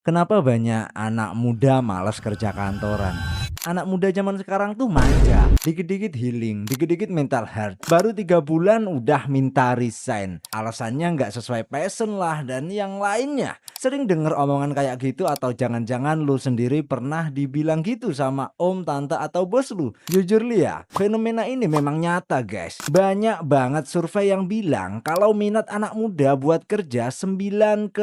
Kenapa banyak anak muda malas kerja kantoran? Anak muda zaman sekarang tuh manja, dikit-dikit healing, dikit-dikit mental health. Baru 3 bulan udah minta resign. Alasannya nggak sesuai passion lah dan yang lainnya. Sering denger omongan kayak gitu atau jangan-jangan lu sendiri pernah dibilang gitu sama om, tante atau bos lu? Jujur li ya, fenomena ini memang nyata guys. Banyak banget survei yang bilang kalau minat anak muda buat kerja 9/5,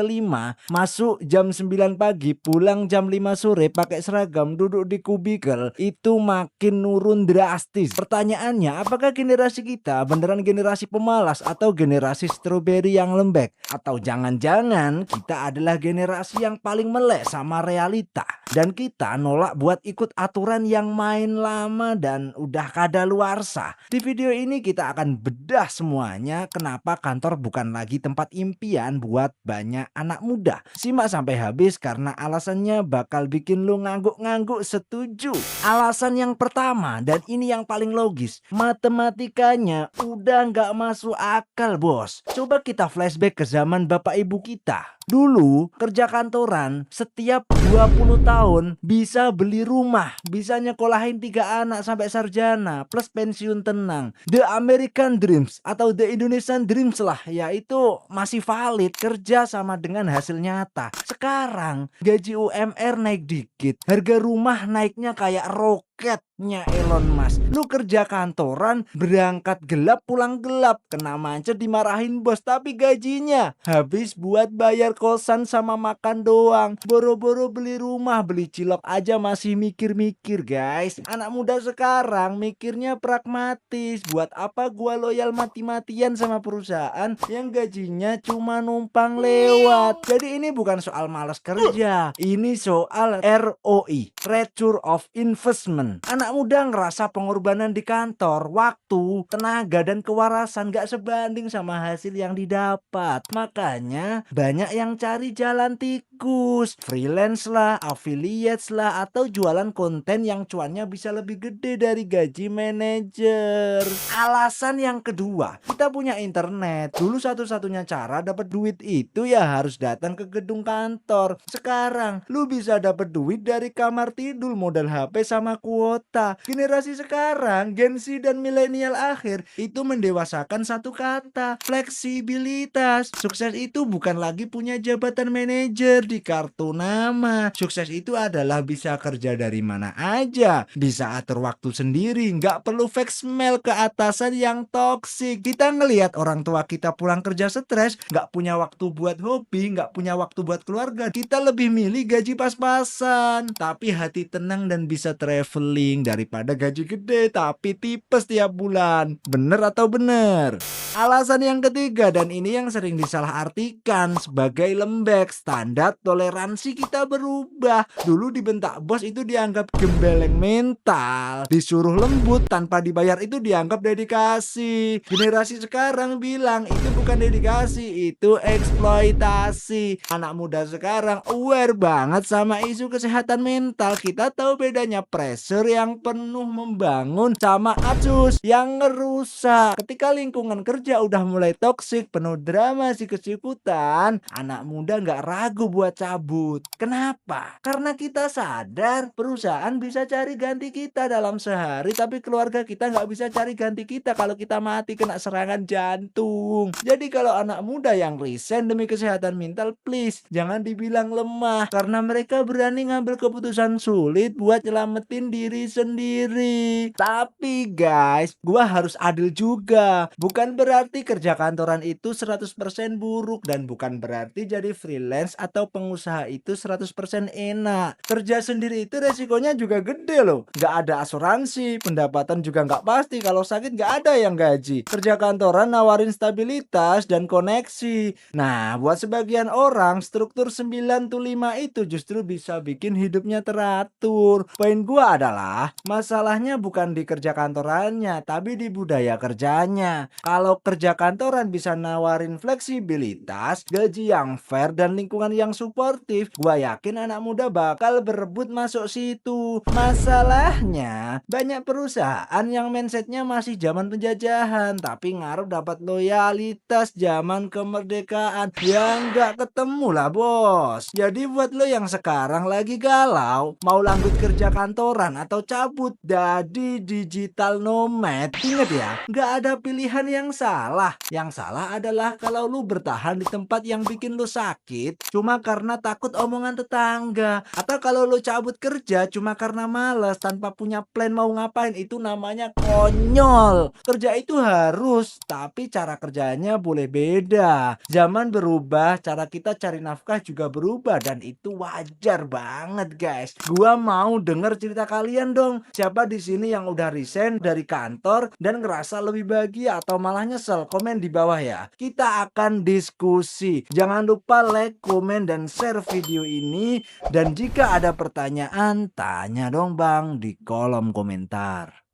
masuk jam 9 pagi, pulang jam 5 sore, pakai seragam, duduk di kubikel, itu makin nurun drastis. Pertanyaannya, apakah generasi kita beneran generasi pemalas atau generasi stroberi yang lembek? Atau jangan-jangan kita adalah generasi yang paling melek sama realita dan kita nolak buat ikut aturan yang main lama dan udah kadaluarsa. Di video ini kita akan bedah semuanya kenapa kantor bukan lagi tempat impian buat banyak anak muda. Simak sampai habis karena alasannya bakal bikin lu ngangguk-ngangguk setuju. Alasan yang pertama dan ini yang paling logis, matematikanya udah nggak masuk akal bos. Coba kita flashback ke zaman bapak ibu kita. Dulu kerja kantoran setiap 20 tahun bisa beli rumah, bisa nyekolahin 3 anak sampai sarjana plus pensiun tenang. The American Dreams atau The Indonesian Dreams lah, yaitu masih valid, kerja sama dengan hasil nyata. Sekarang gaji UMR naik dikit, harga rumah naiknya kayak roketnya Elon Musk. Lu kerja kantoran, berangkat gelap pulang gelap, kena macet dimarahin bos, tapi gajinya habis buat bayar kosan sama makan doang. Boro-boro beli rumah, beli cilok aja masih mikir-mikir guys. Anak muda sekarang mikirnya pragmatis. Buat apa gua loyal mati-matian sama perusahaan yang gajinya cuma numpang lewat. Jadi ini bukan soal malas kerja, ini soal ROI, Return of Investment. Anak muda ngerasa pengorbanan di kantor, waktu, tenaga dan kewarasan gak sebanding sama hasil yang didapat. Makanya banyak yang cari jalan tikus, freelance lah, affiliates lah, atau jualan konten yang cuannya bisa lebih gede dari gaji manajer. Alasan yang kedua, kita punya internet. Dulu satu-satunya cara dapat duit itu ya harus datang ke gedung kantor. Sekarang lu bisa dapat duit dari kamar tidur, modal HP sama kuota. Generasi sekarang, Gen Z dan milenial akhir itu mendewasakan satu kata, fleksibilitas. Sukses itu bukan lagi punya jabatan manajer di kartu nama. Sukses itu adalah bisa kerja dari mana aja, bisa atur waktu sendiri, nggak perlu fax mail ke atasan yang toksik. Kita ngelihat orang tua kita pulang kerja stres, nggak punya waktu buat hobi, nggak punya waktu buat keluarga. Kita lebih milih gaji pas-pasan, tapi hati tenang dan bisa traveling daripada gaji gede tapi tipes tiap bulan. Bener atau bener? Alasan yang ketiga dan ini yang sering disalahartikan sebagai lembek, standar toleransi kita berubah. Dulu dibentak bos itu dianggap gembeleng mental, disuruh lembut tanpa dibayar itu dianggap dedikasi. Generasi sekarang bilang itu bukan dedikasi, itu eksploitasi. Anak muda sekarang aware banget sama isu kesehatan mental. Kita tahu bedanya pressure yang penuh membangun sama acus yang ngerusak. Ketika lingkungan kerja udah mulai toksik, penuh drama sikut-sikutan, anak muda nggak ragu buat cabut. Kenapa? Karena kita sadar perusahaan bisa cari ganti kita dalam sehari, tapi keluarga kita nggak bisa cari ganti kita kalau kita mati kena serangan jantung. Jadi kalau anak muda yang resign demi kesehatan mental, please jangan dibilang lemah, karena mereka berani ngambil keputusan sulit buat nyelamatin diri sendiri. Tapi guys, gua harus adil juga. Bukan berarti kerja kantoran itu 100% buruk dan bukan berarti jadi freelance atau pengusaha itu 100% enak. Kerja sendiri itu resikonya juga gede loh. Nggak ada asuransi, pendapatan juga nggak pasti. Kalau sakit nggak ada yang gaji. Kerja kantoran nawarin stabilitas dan koneksi. Nah, buat sebagian orang, struktur 9 to 5 itu justru bisa bikin hidupnya teratur. Poin gua adalah masalahnya bukan di kerja kantorannya, tapi di budaya kerjanya. Kalau kerja kantoran bisa nawarin fleksibilitas, gaji yang fair, dan lingkungan yang suportif, gua yakin anak muda bakal berebut masuk situ. Masalahnya, banyak perusahaan yang mindsetnya masih zaman penjajahan, tapi ngarep dapat loyalitas zaman kemerdekaan. Yang nggak ketemu lah bos. Jadi buat lo yang sekarang lagi galau, mau lanjut kerja kantoran atau cabut jadi digital nomad, inget ya, nggak ada pilihan yang salah. Yang salah adalah kalau lu bertahan di tempat yang bikin lu sakit cuma karena takut omongan tetangga, atau kalau lu cabut kerja cuma karena males tanpa punya plan mau ngapain. Itu namanya konyol. Kerja itu harus, tapi cara kerjanya boleh beda. Zaman berubah, cara kita cari nafkah juga berubah, dan itu wajar banget guys. Gua mau denger cerita kalian dong. Siapa di sini yang udah resign dari kantor dan ngerasa lebih bahagia atau malah nyesel? Komen di bawah ya. Kita akan diskusi. Jangan lupa like, komen, dan share video ini. Dan jika ada pertanyaan, tanya dong bang di kolom komentar.